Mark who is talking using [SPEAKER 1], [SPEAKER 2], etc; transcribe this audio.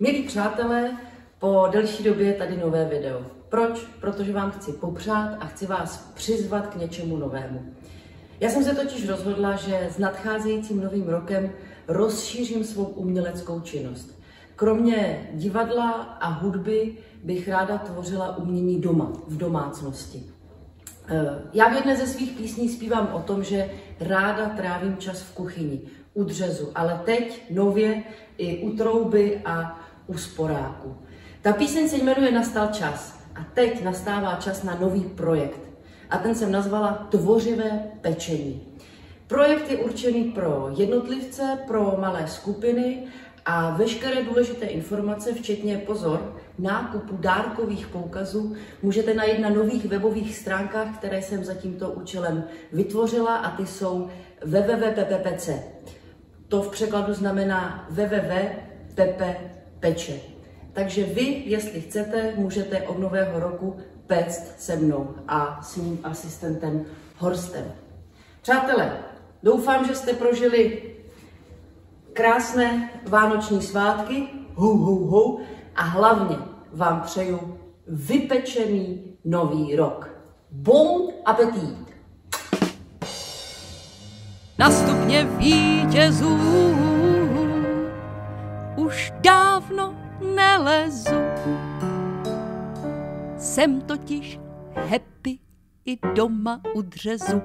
[SPEAKER 1] Milí přátelé, po delší době je tady nové video. Proč? Protože vám chci popřát a chci vás přizvat k něčemu novému. Já jsem se totiž rozhodla, že s nadcházejícím novým rokem rozšířím svou uměleckou činnost. Kromě divadla a hudby bych ráda tvořila umění doma, v domácnosti. Já v jedné ze svých písní zpívám o tom, že ráda trávím čas v kuchyni, u dřezu, ale teď nově i u trouby a u sporáku. Ta píseň se jmenuje Nastal čas a teď nastává čas na nový projekt. A ten jsem nazvala Tvořivé pečení. Projekt je určený pro jednotlivce, pro malé skupiny a veškeré důležité informace, včetně pozor, nákupu dárkových poukazů, můžete najít na nových webových stránkách, které jsem za tímto účelem vytvořila, a ty jsou www.pepepeče. To v překladu znamená www.pepepeče. Takže vy, jestli chcete, můžete od nového roku péct se mnou a s mým asistentem Horstem. Přátelé, doufám, že jste prožili krásné vánoční svátky, a hlavně vám přeju vypečený nový rok. Bon appétit!
[SPEAKER 2] Na stupně vítězů už dávno nelezu. Jsem totiž happy i doma u dřezu.